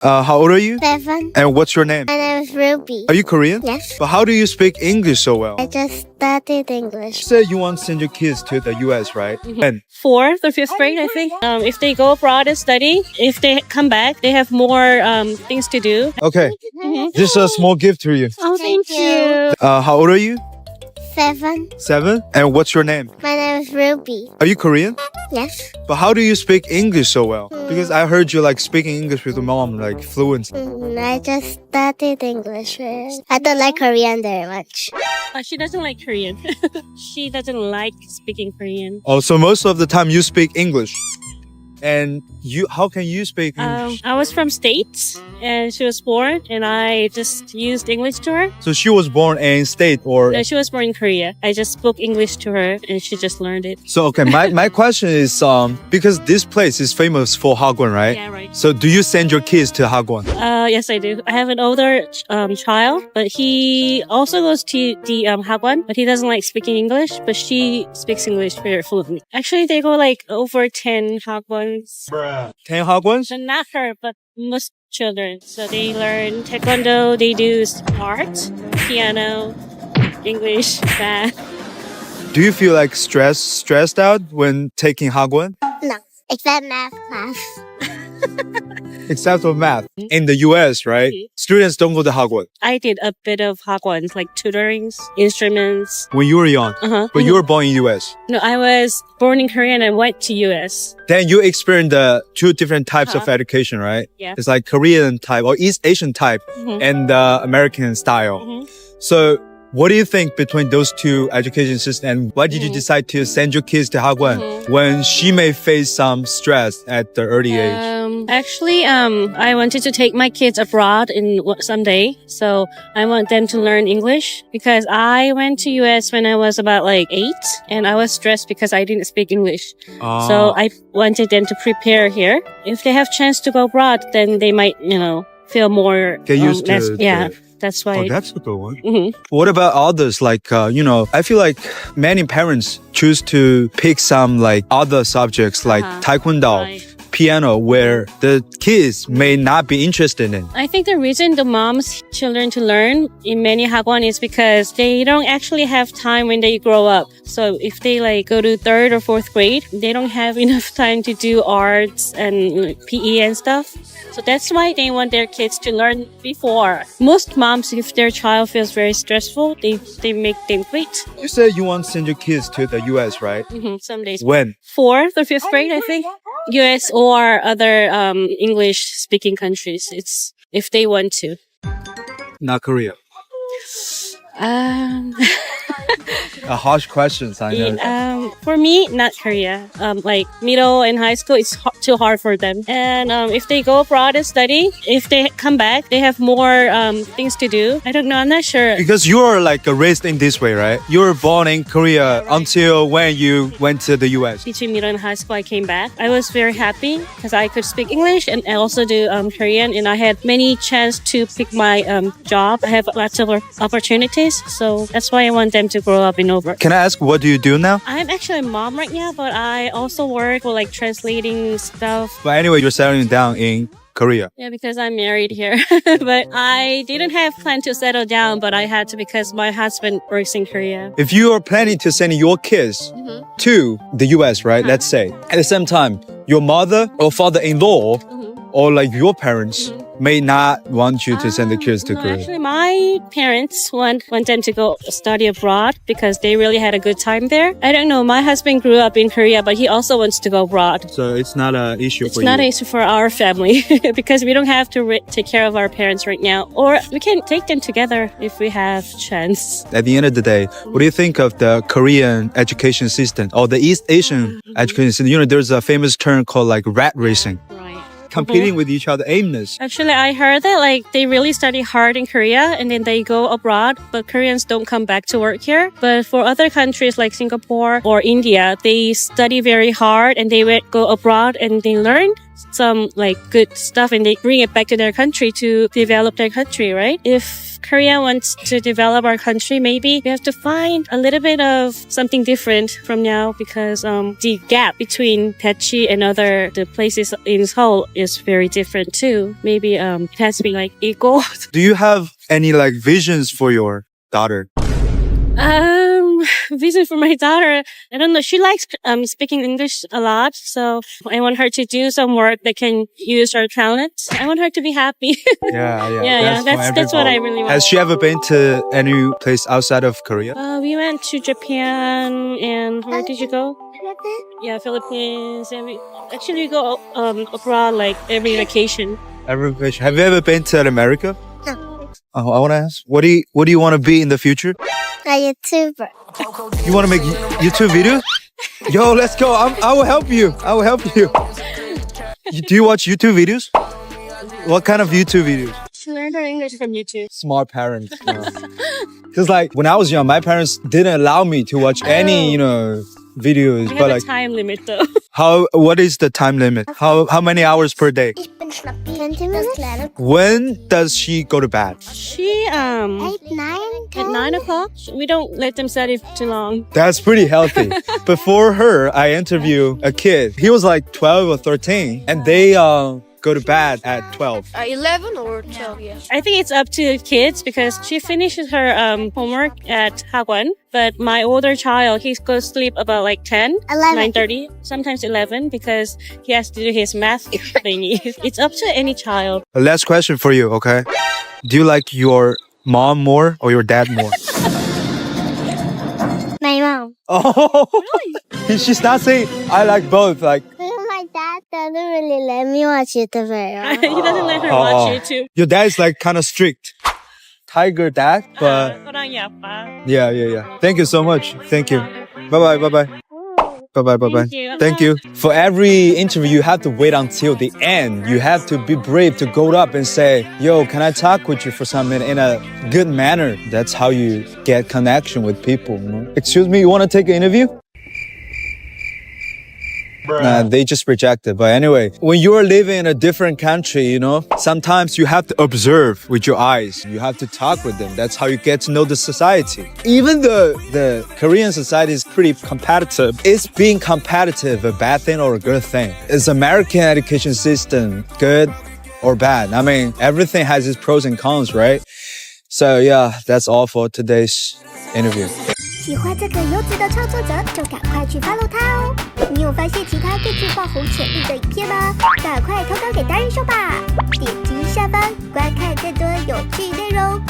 How old are you? 7. And what's your name? My name is Ruby. Are you Korean? Yes. But how do you speak English so well? I just studied English. You said you want to send your kids to the US, right? And 4th or 5th grade, I think. If they go abroad and study, if they come back, they have more things to do. okay, just a small gift for you. Oh, Thank you. How old are you? 7. 7. And what's your name? My name is Ruby. Are you Korean? Yes. But how do you speak English so well? Because I heard you like speaking English with your mom, like fluent. I just studied English. I don't like Korean very much. She doesn't like Korean. She doesn't like speaking Korean. Oh, so most of the time you speak English. And how can you speak English? I was from States, and she was born, and I just used English to her. So she was born in state or... No, she was born in Korea. I just spoke English to her, and she just learned it. So, okay, my question is, because this place is famous for hagwon, right? Yeah, right. So do you send your kids to hagwon? Yes, I do. I have an older child, but he also goes to the hagwon, but he doesn't like speaking English, but she speaks English very fluently. Actually, they go like over 10 hagwons. 10 hagwons? So not her, but most children. So they learn taekwondo, they do art, piano, English, math. Do you feel like stressed out when taking hagwon? No, except math class. Except for math. In the US, right? Students don't go to hagwon. I did a bit of hagwons, like tutorings, instruments. When you were young. But you were born in US. No, I was born in Korea and I went to US. Then you experienced the two different types of education, right? Yeah. It's like Korean type or East Asian type and the American style. So what do you think between those two education systems, and why did you decide to send your kids to hagwon when she may face some stress at the early age? Actually, I wanted to take my kids abroad someday. So I want them to learn English because I went to US when I was about like 8 and I was stressed because I didn't speak English. So I wanted them to prepare here. If they have chance to go abroad, then they might, feel more... Get used to it. Yeah. That's why. Oh, that's a good one. What about others? Like, I feel like many parents choose to pick some like other subjects like taekwondo, piano, where the kids may not be interested in. I think the reason the moms children to learn in many hagwon is because they don't actually have time when they grow up. So if they like go to 3rd or 4th grade, they don't have enough time to do arts and PE and stuff. So that's why they want their kids to learn before. Most moms, if their child feels very stressful, they make them quit. You said you want to send your kids to the US, right? Some days. When? 4th or 5th grade, I think. US or other English-speaking countries. It's if they want to. Not Korea. A harsh questions, I know. For me, not Korea. Like middle and high school, it's too hard for them. And if they go abroad and study, if they come back, they have more things to do. I don't know. I'm not sure. Because you are like raised in this way, right? You were born in Korea until when you went to the US. Between middle and high school, I came back. I was very happy because I could speak English and I also do Korean. And I had many chance to pick my job. I have lots of opportunities. So that's why I want them to grow up in over. Can I ask, what do you do now? I'm actually a mom right now, but I also work for like translating stuff. But anyway, you're settling down in Korea. Yeah, because I'm married here. But I didn't have plan to settle down, but I had to because my husband works in Korea. If you are planning to send your kids to the US, right? Let's say, at the same time, your mother or father-in-law or like your parents may not want you to send the kids to Korea. Actually, my parents want them to go study abroad because they really had a good time there. I don't know. My husband grew up in Korea, but he also wants to go abroad. So it's not an issue for you? It's not an issue for our family because we don't have to take care of our parents right now. Or we can take them together if we have chance. At the end of the day, what do you think of the Korean education system or the East Asian education system? There's a famous term called like rat racing. Competing with each other, aimless. Actually, I heard that like they really study hard in Korea and then they go abroad, but Koreans don't come back to work here. But for other countries like Singapore or India, they study very hard and they go abroad and they learn. some like good stuff and they bring it back to their country to develop their country, right? If Korea wants to develop our country, maybe we have to find a little bit of something different from now because the gap between Taechi and the places in Seoul is very different too. Maybe it has to be like equal. Do you have any like visions for your daughter? Vision for my daughter. I don't know. She likes speaking English a lot, so I want her to do some work that can use her talents. I want her to be happy. Yeah. That's what I really want. Has she ever been to any place outside of Korea? We went to Japan and where did you go? Yeah, Philippines. And we go abroad like every vacation. Every vacation. Have you ever been to America? No. Oh, I want to ask, what do you want to be in the future? A YouTuber. You want to make YouTube videos? Yo, let's go. I will help you. Do you watch YouTube videos? What kind of YouTube videos? She learned her English from YouTube. Smart parents. Because like when I was young, my parents didn't allow me to watch any, videos. We But have like, a time limit though. what is the time limit? How many hours per day? 20 minutes? When does she go to bed? She 8, 9, at 9 o'clock. We don't let them study too long. That's pretty healthy. Before her, I interviewed a kid. He was like 12 or 13, and they go to bed at 12. 11 or 12, yeah. I think it's up to kids because she finishes her homework at Hagwon. But my older child, he goes to sleep about like 10, 11. 9:30, sometimes 11 because he has to do his math thingy. It's up to any child. A last question for you, okay? Do you like your mom more or your dad more? My mom. Oh, she's not saying I like both. Like, My dad doesn't really let me watch YouTube very He often. doesn't let her watch YouTube. your dad is like kind of strict. Tiger dad, but Orang yapa. yeah. Thank you so much. Thank you. Bye bye. Thank you. Thank you. For every interview, you have to wait until the end. You have to be brave to go up and say, yo, can I talk with you for some minute in a good manner? That's how you get connection with people. Excuse me, you want to take an interview? Nah, they just reject it. But anyway, when you're living in a different country, sometimes you have to observe with your eyes. You have to talk with them. That's how you get to know the society. Even the Korean society is pretty competitive. Is being competitive a bad thing or a good thing? Is American education system good or bad? I mean, everything has its pros and cons, right? So yeah, that's all for today's interview. 喜欢这个优质的创作者，就赶快去 follow 他哦！你有发现其他更具爆红潜力的影片吗？赶快投稿给达人秀吧！点击下方观看更多有趣内容。